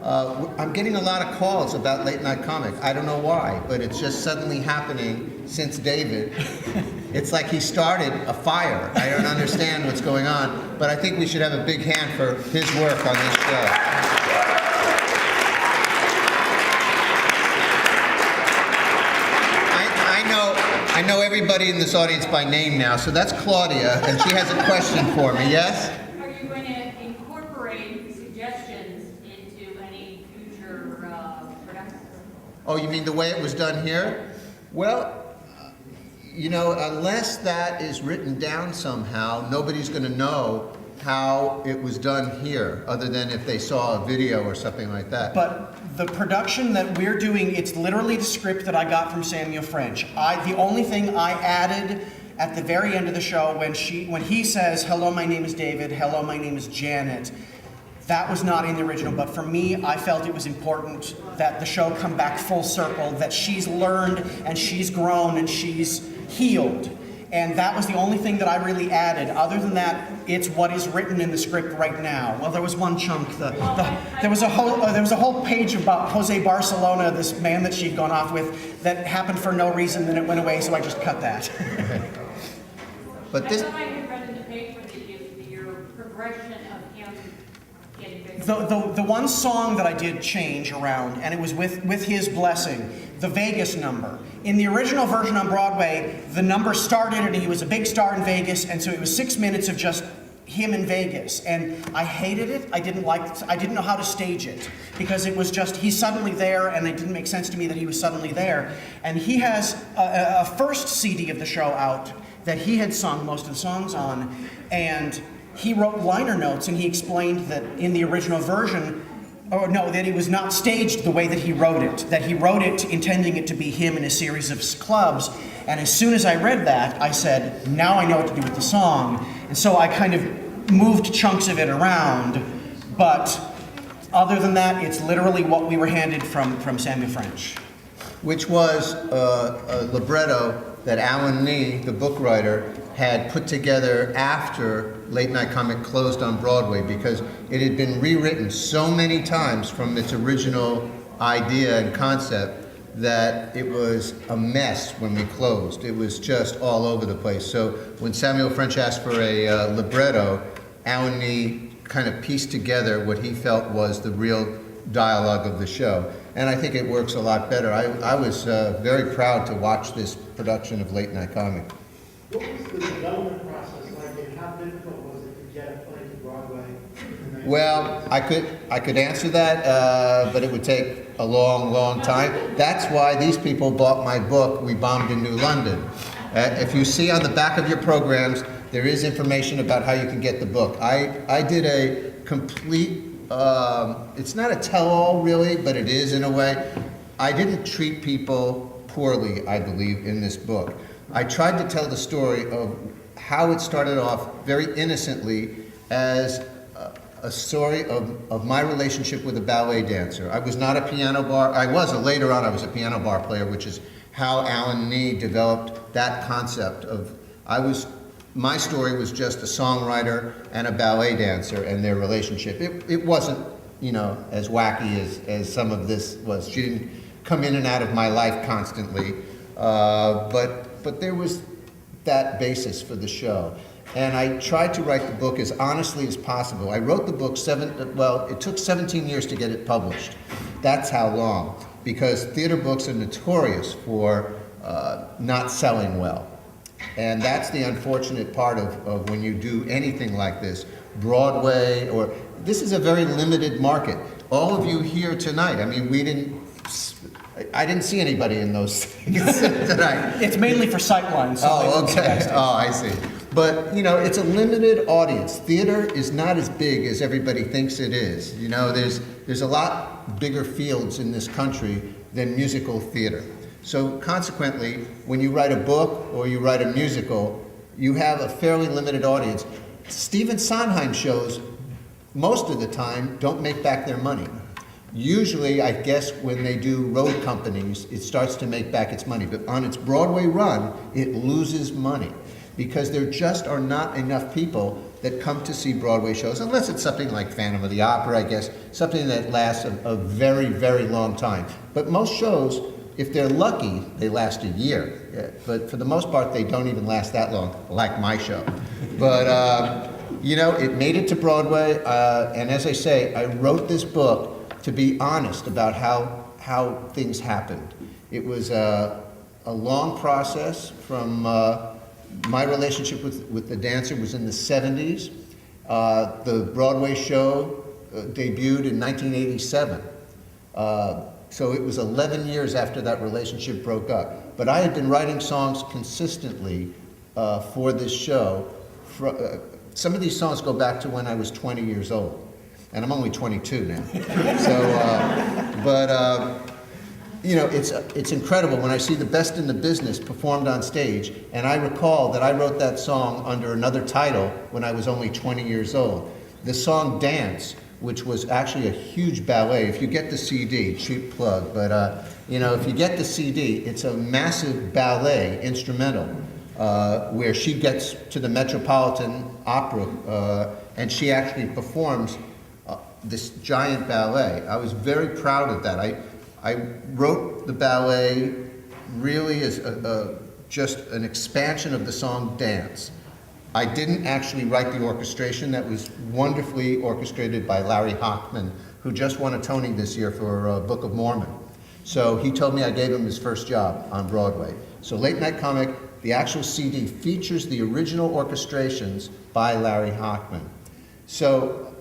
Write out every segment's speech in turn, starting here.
I'm getting a lot of calls about Late Night Comic. I don't know why, but it's just suddenly happening since David. It's like he started a fire. I don't understand what's going on, but I think we should have a big hand for his work on this show. I know everybody in this audience by name now, so that's Claudia, and she has a question for me, yes? Are you going to incorporate suggestions into any future productions? Oh, you mean the way it was done here? Well, you know, unless that is written down somehow, nobody's going to know how it was done here, other than if they saw a video or something like that. But the production that we're doing, it's literally the script that I got from Samuel French. The only thing I added at the very end of the show, when he says, "Hello, my name is David. Hello, my name is Janet," that was not in the original. But for me, I felt it was important that the show come back full circle, that she's learned and she's grown and she's healed. And that was the only thing that I really added. Other than that, it's what is written in the script right now. Well, there was one chunk. There was a whole page about Jose Barcelona, this man that she'd gone off with, that happened for no reason, then it went away, so I just cut that. But this. I thought I had read in the paper that your progression of him getting bigger. The one song that I did change around, and it was with his blessing, the Vegas number. In the original version on Broadway, the number started and he was a big star in Vegas, and so it was 6 minutes of just him in Vegas. And I hated it. I didn't know how to stage it, because it was just, he's suddenly there, and it didn't make sense to me that he was suddenly there. And he has a first CD of the show out that he had sung most of the songs on, and he wrote liner notes, and he explained that in the original version, that he was not staged the way that he wrote it intending it to be him in a series of clubs. And as soon as I read that, I said, now I know what to do with the song. And so I kind of moved chunks of it around, but other than that, it's literally what we were handed from Samuel French. Which was a libretto that Alan Nee, the book writer, had put together after Late Night Comic closed on Broadway, because it had been rewritten so many times from its original idea and concept that it was a mess when we closed. It was just all over the place. So when Samuel French asked for a libretto, Alan Nee kind of pieced together what he felt was the real dialogue of the show. And I think it works a lot better. I was very proud to watch this production of Late Night Comic. What was the development process like, and how difficult was it to get a play to Broadway? Well, I could answer that, but it would take a long time. That's why these people bought my book, We Bombed in New London. If you see on the back of your programs, there is information about how you can get the book. I did a complete, it's not a tell-all really, but it is in a way. I didn't treat people poorly, I believe, in this book. I tried to tell the story of how it started off very innocently as a story of my relationship with a ballet dancer. I was not a piano bar, later on I was a piano bar player, which is how Alan Nee developed that concept of, my story was just a songwriter and a ballet dancer and their relationship. It wasn't, as wacky as some of this was. She didn't come in and out of my life constantly, but there was that basis for the show. And I tried to write the book as honestly as possible. I wrote the book it took 17 years to get it published. That's how long, because theater books are notorious for not selling well. And that's the unfortunate part of when you do anything like this. Broadway, this is a very limited market. All of you here tonight, I didn't see anybody in those things tonight. It's mainly for sightlines. So oh, okay. Oh, I see. But, it's a limited audience. Theater is not as big as everybody thinks it is. There's a lot bigger fields in this country than musical theater. So consequently, when you write a book or you write a musical, you have a fairly limited audience. Stephen Sondheim shows, most of the time, don't make back their money. Usually, I guess, when they do road companies, it starts to make back its money. But on its Broadway run, it loses money because there just are not enough people that come to see Broadway shows, unless it's something like Phantom of the Opera, I guess, something that lasts a very, very long time. But most shows, if they're lucky, they last a year. Yeah, but for the most part, they don't even last that long, like my show. But, you know, it made it to Broadway, and as I say, I wrote this book to be honest about how things happened. It was a long process from my relationship with the dancer was in the 70s. The Broadway show debuted in 1987. So it was 11 years after that relationship broke up. But I had been writing songs consistently for this show. Some of these songs go back to when I was 20 years old. And I'm only 22 now. So, you know, it's incredible when I see the best in the business performed on stage, and I recall that I wrote that song under another title when I was only 20 years old. The song Dance, which was actually a huge ballet. If you get the CD, cheap plug, but you know, if you get the CD, it's a massive ballet instrumental where she gets to the Metropolitan Opera and she actually performs this giant ballet. I was very proud of that. I wrote the ballet really as just an expansion of the song Dance. I didn't actually write the orchestration. That was wonderfully orchestrated by Larry Hochman, who just won a Tony this year for Book of Mormon. So he told me I gave him his first job on Broadway. So Late Night Comic, the actual CD, features the original orchestrations by Larry Hochman. So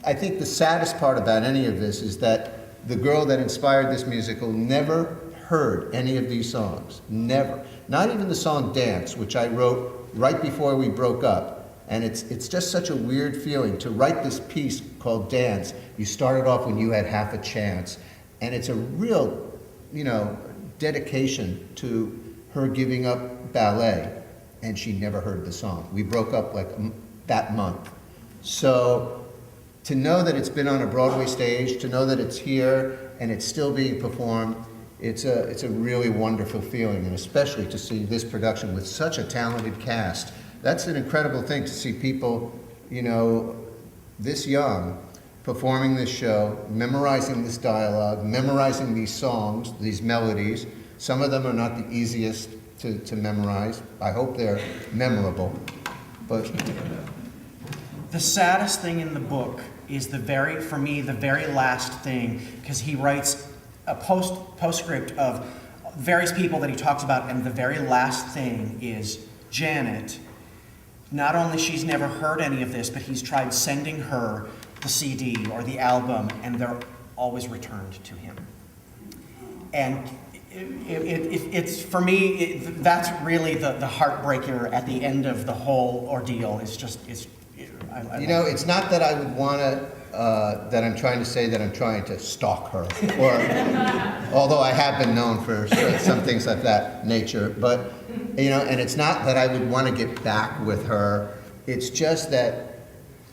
I think the saddest part about any of this is that the girl that inspired this musical never heard any of these songs, never. Not even the song Dance, which I wrote right before we broke up. And it's just such a weird feeling to write this piece called Dance. You started off when you had half a chance. And it's a real, you know, dedication to her giving up ballet. And she never heard the song. We broke up like that month. So to know that it's been on a Broadway stage, to know that it's here and it's still being performed, it's a really wonderful feeling, and especially to see this production with such a talented cast. That's an incredible thing to see people, you know, this young, performing this show, memorizing this dialogue, memorizing these songs, these melodies. Some of them are not the easiest to memorize. I hope they're memorable, but... The saddest thing in the book is for me, the very last thing, because he writes a postscript of various people that he talks about, and the very last thing is Janet. Not only she's never heard any of this, but he's tried sending her the CD or the album, and they're always returned to him. And it's for me, that's really the heartbreaker at the end of the whole ordeal. You know, it's not that I would want to, that I'm trying to say that I'm trying to stalk her, or, although I have been known for some things like that nature, but, you know, and it's not that I would want to get back with her. It's just that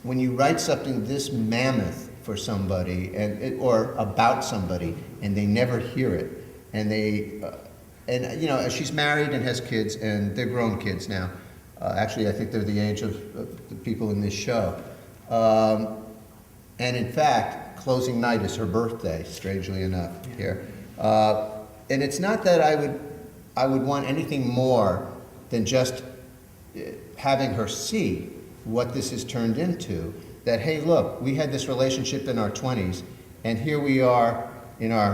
when you write something this mammoth for somebody, or about somebody, and they never hear it, and and you know, she's married and has kids, and they're grown kids now. Actually, I think they're the age of the people in this show. And in fact, closing night is her birthday, strangely enough, here. And it's not that I would want anything more than just having her see what this has turned into. That, hey, look, we had this relationship in our 20s, and here we are in our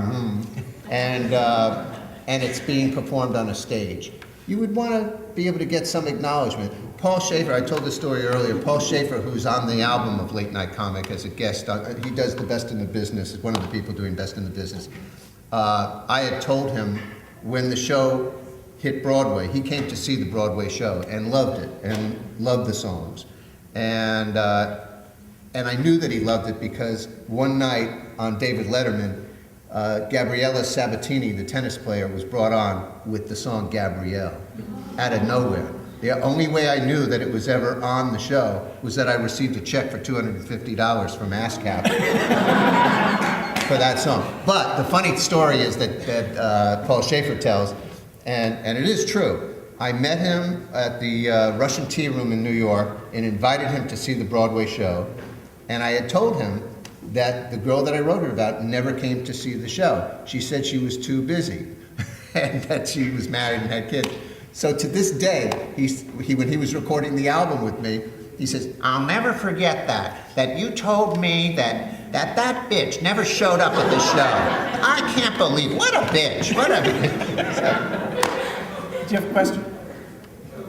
and it's being performed on a stage. You would want to be able to get some acknowledgement. Paul Schaefer, I told this story earlier, Paul Schaefer, who's on the album of Late Night Comic as a guest, he does the Best in the Business, is one of the people doing Best in the Business. I had told him when the show hit Broadway, he came to see the Broadway show and loved it, and loved the songs. And I knew that he loved it because one night on David Letterman, Gabriella Sabatini, the tennis player, was brought on with the song Gabrielle out of nowhere. The only way I knew that it was ever on the show was that I received a check for $250 from ASCAP for that song. But the funny story is that Paul Schaefer tells, and it is true, I met him at the Russian Tea Room in New York and invited him to see the Broadway show. And I had told him that the girl that I wrote it about never came to see the show. She said she was too busy and that she was married and had kids. So to this day, when he was recording the album with me, he says, "I'll never forget that you told me that bitch never showed up at the show. I can't believe, what a bitch, what a..." Do you have a question? So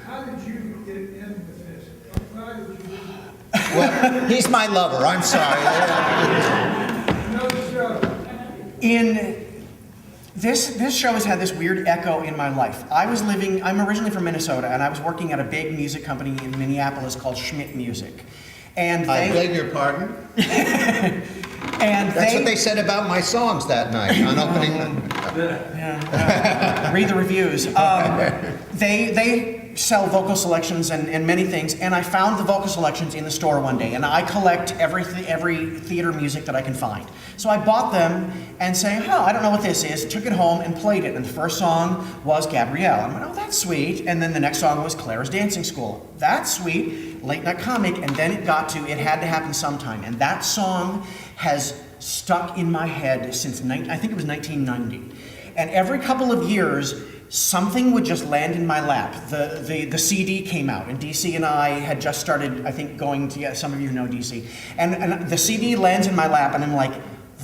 how did you get into this? Why did you Well, he's my lover, I'm sorry. know the show? This show has had this weird echo in my life. I'm originally from Minnesota, and I was working at a big music company in Minneapolis called Schmidt Music. And I beg your pardon? And That's what they said about my songs that night on opening night. Read the reviews. They sell vocal selections and many things, and I found the vocal selections in the store one day, and I collect every theater music that I can find. So I bought them and saying, "Oh, I don't know what this is," took it home and played it, and the first song was Gabrielle. I went, "Oh, that's sweet," and then the next song was Claire's Dancing School. That's sweet, Late Night Comic, and then it got to It Had to Happen Sometime, and that song has stuck in my head since, I think it was 1990. And every couple of years, something would just land in my lap. The CD came out, and DC and I had just started, I think, going to, yeah, some of you know DC. And the CD lands in my lap, and I'm like,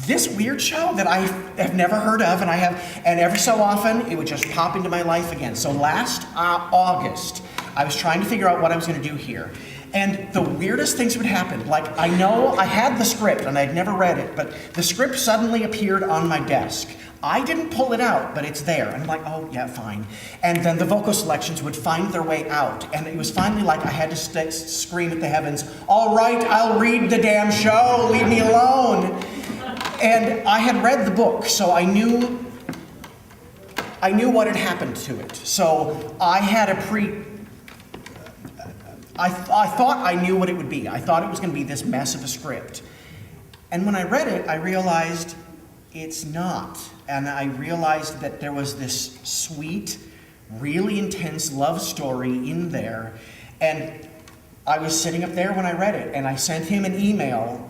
this weird show that I have never heard of, and every so often, it would just pop into my life again. So last August, I was trying to figure out what I was going to do here. And the weirdest things would happen. Like, I know I had the script, and I'd never read it, but the script suddenly appeared on my desk. I didn't pull it out, but it's there. And I'm like, oh, yeah, fine. And then the vocal selections would find their way out. And it was finally like I had to scream at the heavens, "All right, I'll read the damn show, leave me alone." And I had read the book, so I knew what had happened to it. So I had I thought I knew what it would be. I thought it was going to be this mess of a script. And when I read it, I realized it's not. And I realized that there was this sweet, really intense love story in there. And I was sitting up there when I read it, and I sent him an email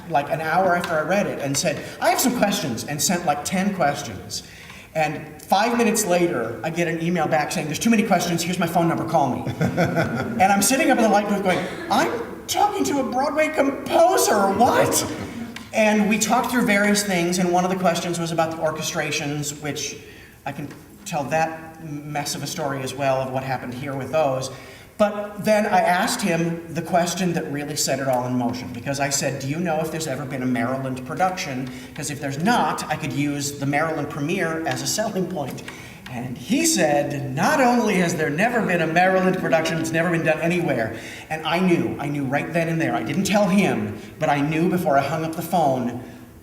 like an hour after I read it and said, "I have some questions," and sent like 10 questions. And 5 minutes later, I get an email back saying, "There's too many questions, here's my phone number, call me." And I'm sitting up in the light booth going, "I'm talking to a Broadway composer, what?" And we talked through various things, and one of the questions was about the orchestrations, which I can tell that mess of a story as well of what happened here with those. But then I asked him the question that really set it all in motion, because I said, "Do you know if there's ever been a Maryland production? Because if there's not, I could use the Maryland premiere as a selling point." And he said, "Not only has there never been a Maryland production, it's never been done anywhere." And I knew right then and there. I didn't tell him, but I knew before I hung up the phone,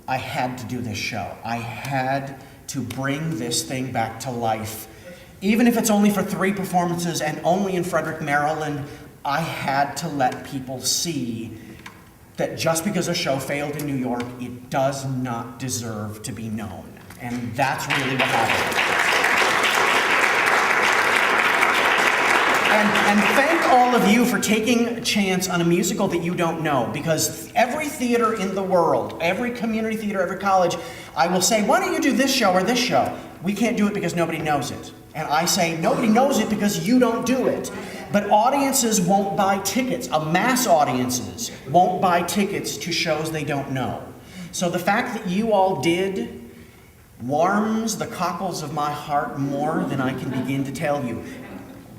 I had to do this show. I had to bring this thing back to life. Even if it's only for 3 performances and only in Frederick, Maryland, I had to let people see that just because a show failed in New York, it does not deserve to be known. And that's really what happened. And thank all of you for taking a chance on a musical that you don't know, because every theater in the world, every community theater, every college, I will say, "Why don't you do this show or this show?" We can't do it because nobody knows it. And I say, nobody knows it because you don't do it. But audiences won't buy tickets. Mass audiences won't buy tickets to shows they don't know. So the fact that you all did warms the cockles of my heart more than I can begin to tell you.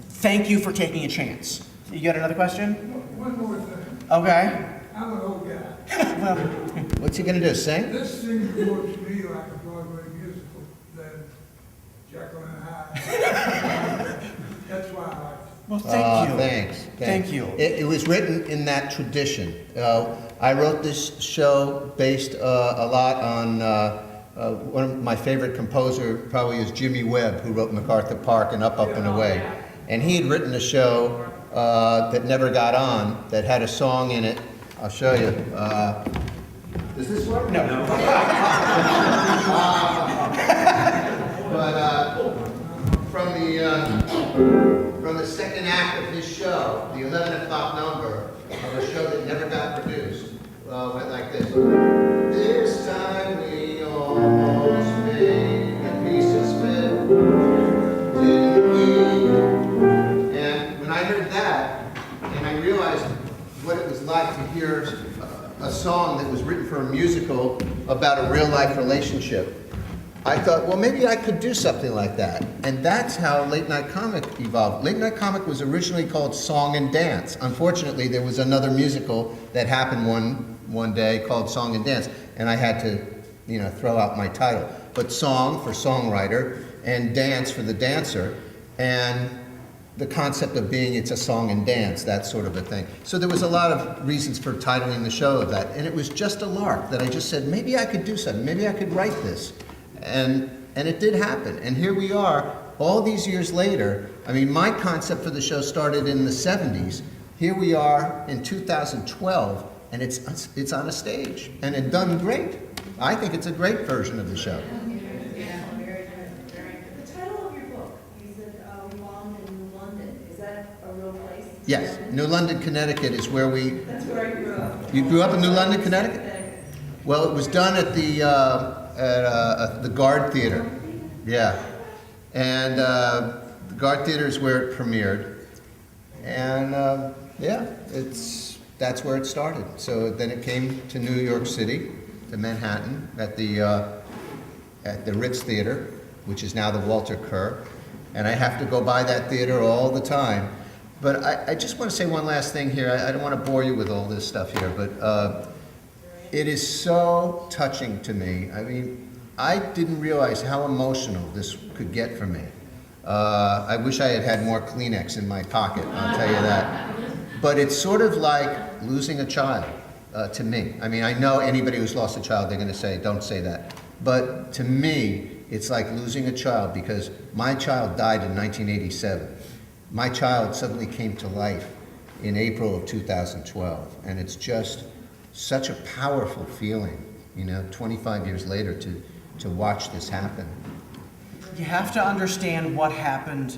Thank you for taking a chance. You got another question? One more thing. Okay. I'm an old guy. Well, What's he gonna do, sing? This seems more to me like a Broadway musical than Jekyll and Hyde. That's why I like it. well, thank you. Thanks. Thank you. It was written in that tradition. I wrote this show based a lot on one of my favorite composer probably is Jimmy Webb, who wrote MacArthur Park and Up, Up and Away. And he had written a show that never got on, that had a song in it. I'll show you. Does this work? No. But from the from the second act of his show, the 11 o'clock number of a show that never got produced. Went like this. This time we almost made the pieces fit, didn't we? And when I heard that, and I realized what it was like to hear a song that was written for a musical about a real-life relationship, I thought, well, maybe I could do something like that. And that's how Late Night Comic evolved. Late Night Comic was originally called Song and Dance. Unfortunately, there was another musical that happened one day called Song and Dance, and I had to, throw out my title. But song for songwriter, and dance for the dancer, and the concept of being it's a song and dance, that sort of a thing. So there was a lot of reasons for titling the show of that, and it was just a lark that I just said, maybe I could do something, maybe I could write this. And it did happen, and here we are, all these years later. I mean, my concept for the show started in the 70s. Here we are in 2012, and it's on a stage, and it's done great. I think it's a great version of the show. The title of your book, you said we bombed in New London. Is that a real place? Yes, New London, Connecticut is where we... That's where I grew up. You grew up in New London, Connecticut? Well, it was done at the Guard Theater. Yeah. And the Guard Theater is where it premiered. And that's where it started. So then it came to New York City, to Manhattan, at the Ritz Theater, which is now the Walter Kerr. And I have to go by that theater all the time. But I just want to say one last thing here. I don't want to bore you with all this stuff here, but it is so touching to me. I mean, I didn't realize how emotional this could get for me. I wish I had had more Kleenex in my pocket, I'll tell you that. But it's sort of like losing a child to me. I mean, I know anybody who's lost a child, they're going to say, don't say that. But to me, it's like losing a child, because my child died in 1987. My child suddenly came to life in April of 2012. And it's just such a powerful feeling, 25 years later to watch this happen. You have to understand what happened.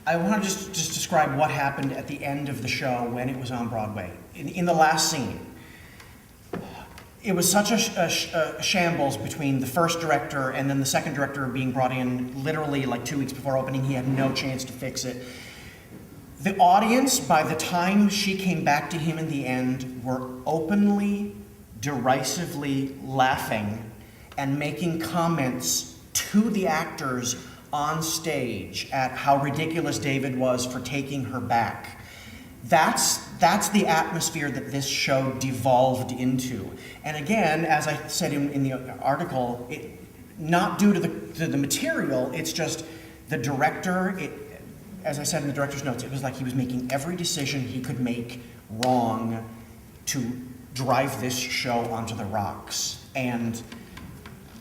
I want to just describe what happened at the end of the show when it was on Broadway. In the last scene, it was such a shambles between the first director and then the second director being brought in literally like 2 weeks before opening. He had no chance to fix it. The audience, by the time she came back to him in the end, were openly, derisively laughing and making comments to the actors on stage at how ridiculous David was for taking her back. That's the atmosphere that this show devolved into. And again, as I said in the article, not due to the material, it's just the director. As I said in the director's notes, it was like he was making every decision he could make wrong to drive this show onto the rocks. And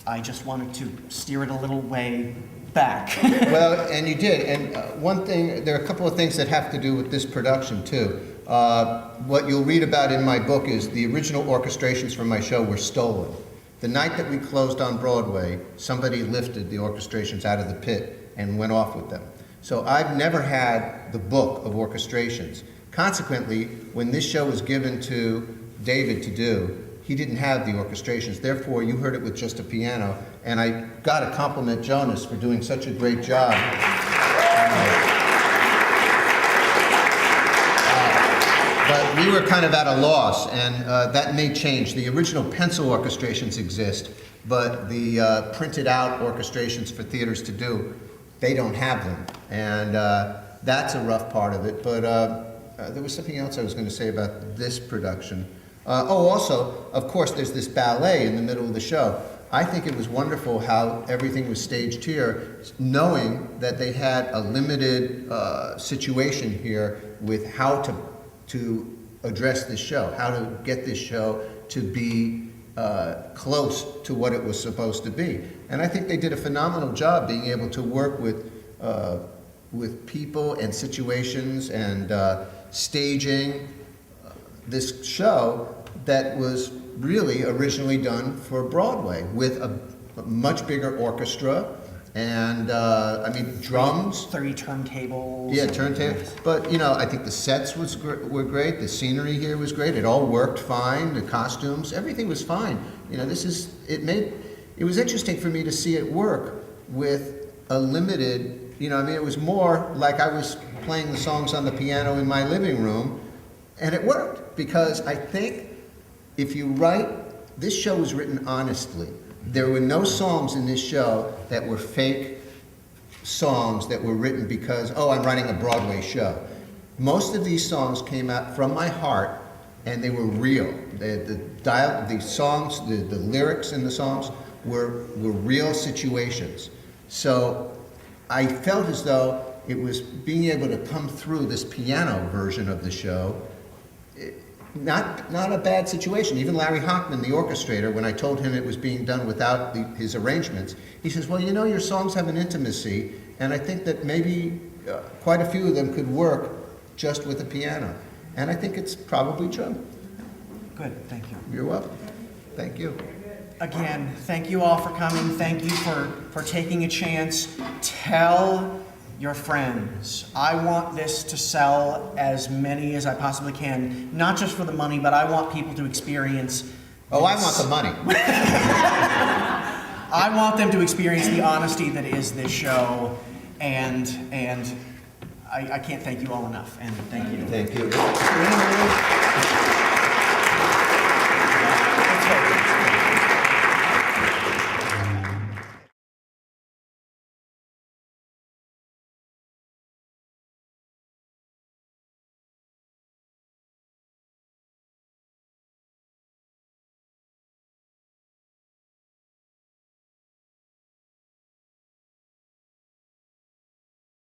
I just wanted to steer it a little way back. Well, and you did. And one thing, there are a couple of things that have to do with this production, too. What you'll read about in my book is the original orchestrations from my show were stolen. The night that we closed on Broadway, somebody lifted the orchestrations out of the pit and went off with them. So I've never had the book of orchestrations. Consequently, when this show was given to David to do, he didn't have the orchestrations. Therefore, you heard it with just a piano. And I got to compliment Jonas for doing such a great job. But we were kind of at a loss, and that may change. The original pencil orchestrations exist, but the printed out orchestrations for theaters to do, they don't have them. And that's a rough part of it. But there was something else I was going to say about this production. Also, of course, there's this ballet in the middle of the show. I think it was wonderful how everything was staged here, knowing that they had a limited situation here with how to address this show, how to get this show to be close to what it was supposed to be. And I think they did a phenomenal job being able to work with people and situations and staging this show that was really originally done for Broadway with a much bigger orchestra And, I mean, drums. 30 turntables. Yeah, turntable. But, you know, I think the sets were great. The scenery here was great. It all worked fine. The costumes, everything was fine. You know, it was interesting for me to see it work with a limited, you know, I mean, it was more like I was playing the songs on the piano in my living room, and it worked because I think if you write, this show was written honestly. There were no songs in this show that were fake songs that were written because, oh, I'm writing a Broadway show. Most of these songs came out from my heart, and they were real. The songs, the lyrics in the songs were real situations. So I felt as though it was being able to come through this piano version of the show, not a bad situation. Even Larry Hochman, the orchestrator, when I told him it was being done without his arrangements, he says, well, you know, your songs have an intimacy, and I think that maybe quite a few of them could work just with a piano. And I think it's probably true. Good, thank you. You're welcome. Thank you. Again, thank you all for coming. Thank you for taking a chance. Tell your friends. I want this to sell as many as I possibly can, not just for the money, but I want people to experience. Oh, I want the money. I want them to experience the honesty that is this show, and I can't thank you all enough. And thank you. Thank you.